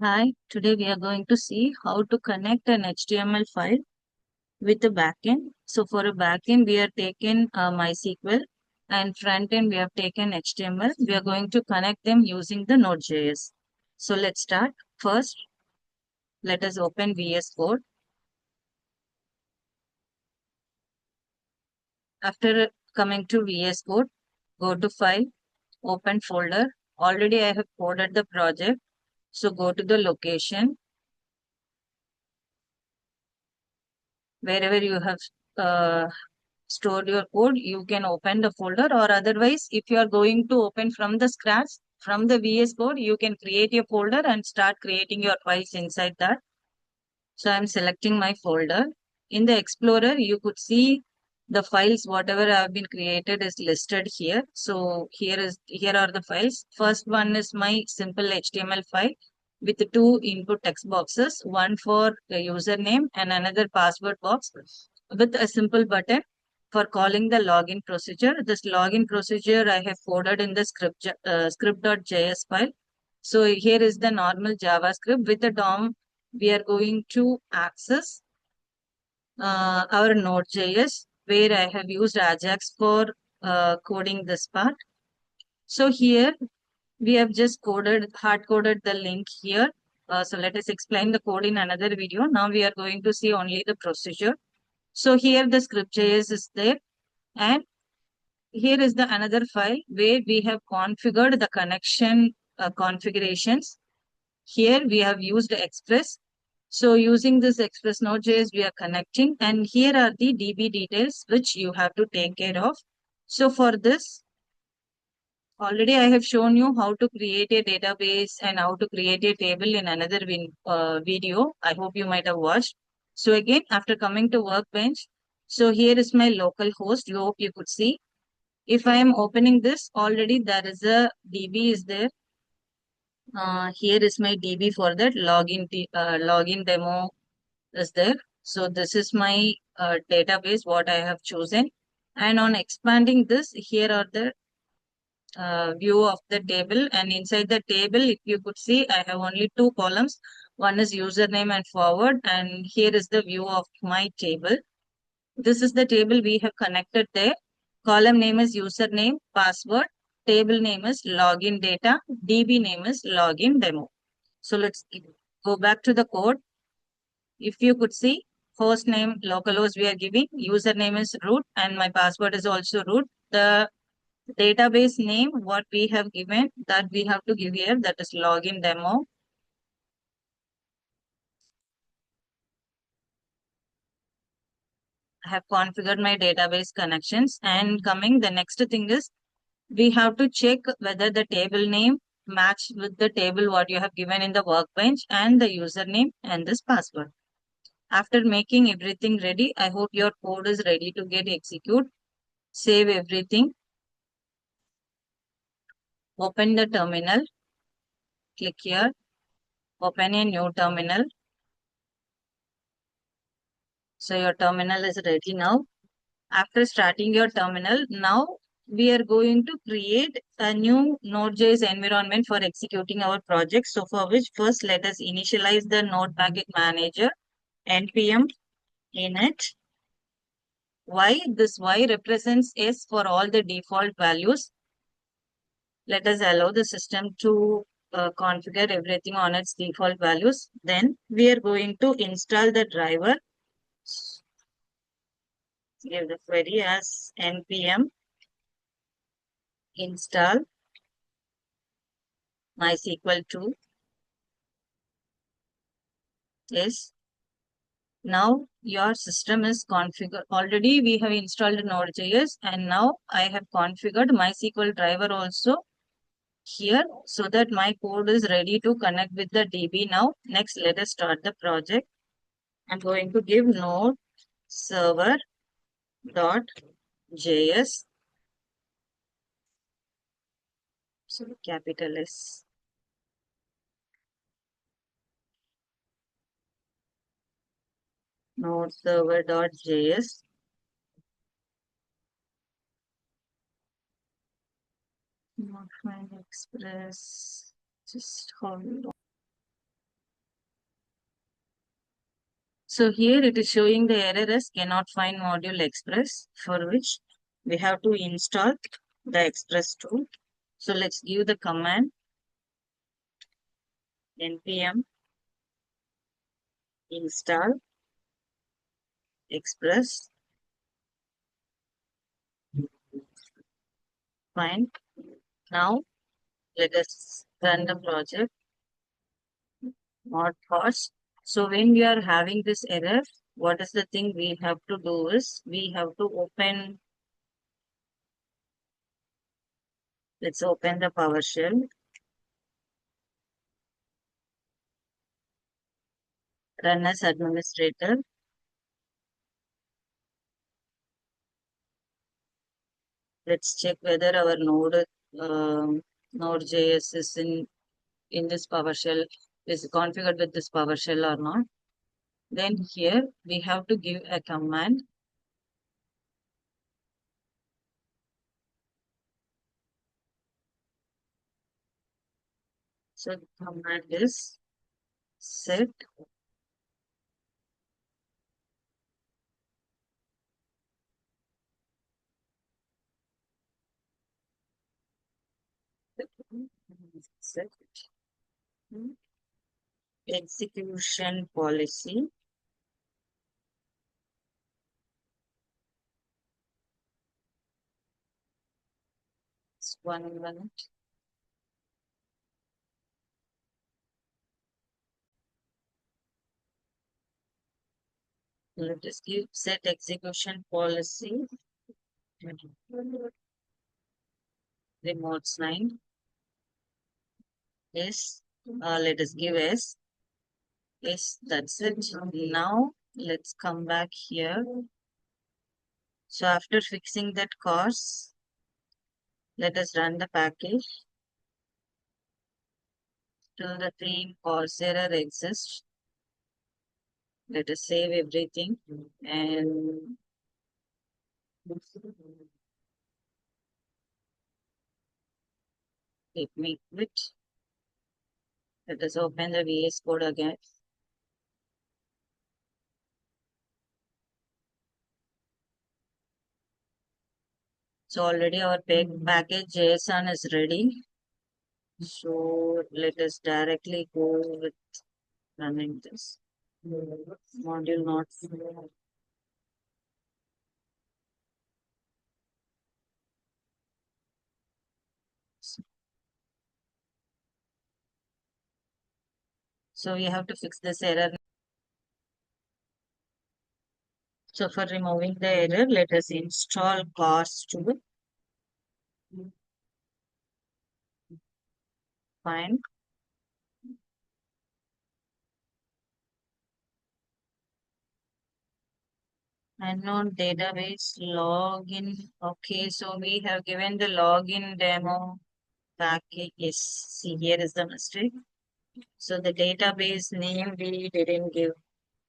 Hi, today we are going to see how to connect an HTML file with a backend. So for a backend, we are taken MySQL and front end, we have taken HTML. We are going to connect them using the Node.js. So let's start. First, let us open VS Code. After coming to VS Code, go to File, open folder. Already I have coded the project. So go to the location, wherever you have uh, stored your code, you can open the folder, or otherwise, if you are going to open from the scratch, from the VS Code, you can create a folder and start creating your files inside that. So I'm selecting my folder. In the Explorer, you could see the files, whatever have been created is listed here. So here are the files. First one is my simple HTML file with two input text boxes, one for the username and another password box with a simple button for calling the login procedure. This login procedure I have coded in the script.js file. So here is the normal JavaScript with the DOM. We are going to access our Node.js, where I have used Ajax for coding this part. So here we have just hard coded the link here. So let us explain the code in another video. Now we are going to see only the procedure. So here the script.js is there, and here is the another file where we have configured the connection configurations. Here we have used Express. So using this Express Node.js, we are connecting, and here are the DB details which you have to take care of. So for this, already I have shown you how to create a database and how to create a table in another video. I hope you might have watched. So again, after coming to Workbench, so here is my local host. You hope you could see. If I am opening this, already there is a DB is there. Here is my DB for that login demo is there. So this is my database what I have chosen. And on expanding this, here are the view of the table, and inside the table, if you could see, I have only two columns. One is username and forward, and here is the view of my table. This is the table we have connected there. Column name is username, password, table name is login data, DB name is login demo. So let's go back to the code. If you could see, host name localhost we are giving, username is root, and my password is also root. The database name what we have given, that we have to give here, that is login demo. I have configured my database connections, and coming the next thing is we have to check whether the table name match with the table what you have given in the workbench and the username and this password. After making everything ready, I hope your code is ready to get execute. Save everything. Open the terminal. Click here. Open a new terminal. So your terminal is ready now. After starting your terminal, now we are going to create a new Node.js environment for executing our project. So for which first let us initialize the Node package manager npm init y. This y represents s for all the default values. Let us allow the system to configure everything on its default values. Then we are going to install the driver. Give the query as npm install MySQL 2. Yes. Now your system is configured. Already we have installed Node.js, and now I have configured MySQL driver also here so that my code is ready to connect with the DB now. Next, let us start the project. I'm going to give node server dot js. So capital S. Node server dot js. Not find express. Just hold on. So here it is showing the error as cannot find module express, for which we have to install the express tool. So let's give the command npm install express. Fine. Now let us run the project, not pause. So when we are having this error, what is the thing we have to do is we have to open, let's open the PowerShell, run as administrator. Let's check whether our Node.js is in this PowerShell, is configured with this PowerShell or not. Then here we have to give a command. So the command is set set execution policy. It's 1 minute. Let us give set execution policy. Remote sign. Yes. Let us give S. Yes, that's it. Now let's come back here. So after fixing that course, let us run the package till the theme course error exists. Let us save everything and let me quit. Let us open the VS Code again. So already our package JSON is ready. So let us directly go with running this module not. So we have to fix this error. So for removing the error, let us install cars tool. Fine. Unknown database login. Okay, so we have given the login demo package. Yes, see here is the mistake. So the database name we didn't give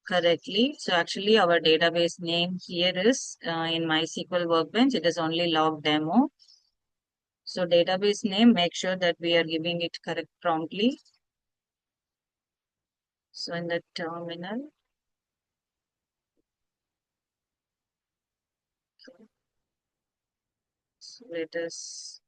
correctly. So actually our database name here is in MySQL Workbench, it is only log demo. So database name, make sure that we are giving it correct promptly. So in the terminal, so let us,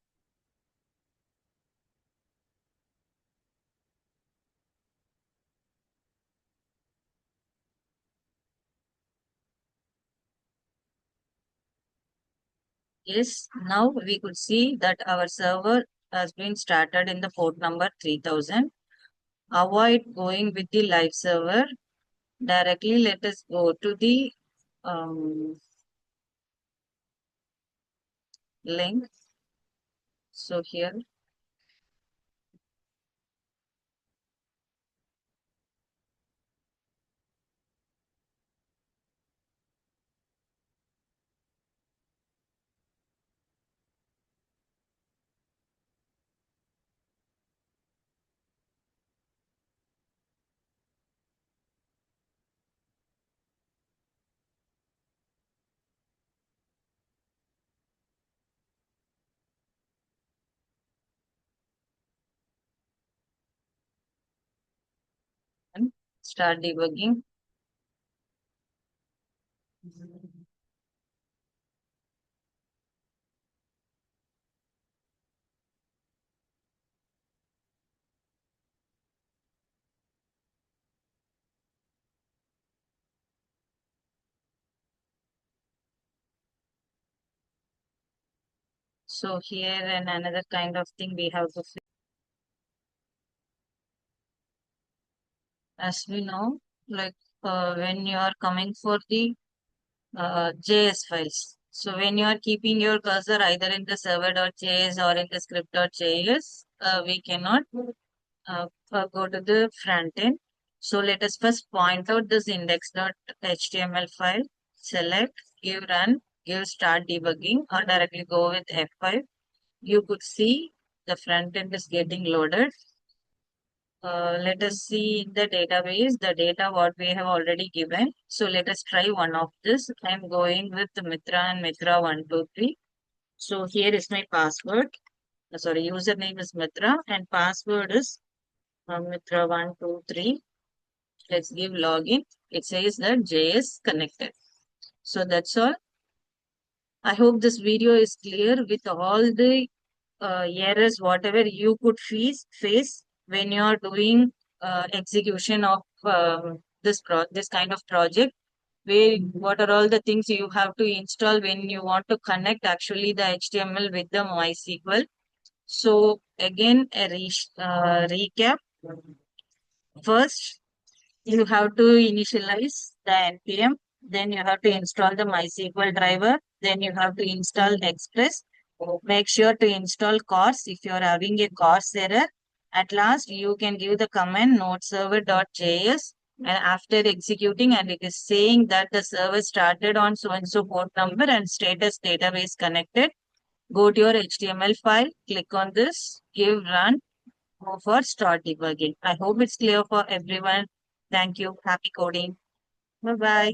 yes, now we could see that our server has been started in the port number 3000. Avoid going with the live server. Directly let us go to the link. So here, and start debugging. So here and another kind of thing we have to fix. As we know, like when you are coming for the JS files. So when you are keeping your cursor either in the server.js or in the script.js, we cannot go to the front end. So let us first point out this index.html file, select, give run, give start debugging, or directly go with F5. You could see the front end is getting loaded. Let us see in the database the data what we have already given. So let us try one of this. I'm going with the Mitra and Mitra 123. So here is my password. Sorry, username is Mitra and password is Mitra 123. Let's give login. It says that JS connected. So that's all. I hope this video is clear with all the errors, whatever you could face when you are doing execution of this kind of project. Where what are all the things you have to install when you want to connect actually the HTML with the MySQL. So again, recap. First, you have to initialize the npm, then you have to install the MySQL driver, then you have to install Express. Make sure to install CORS if you are having a CORS error. At last, you can give the command node server.js and after executing and it is saying that the server started on so and so port number and status database connected. Go to your HTML file, click on this, give run, for start debugging. I hope it's clear for everyone. Thank you. Happy coding. Bye bye.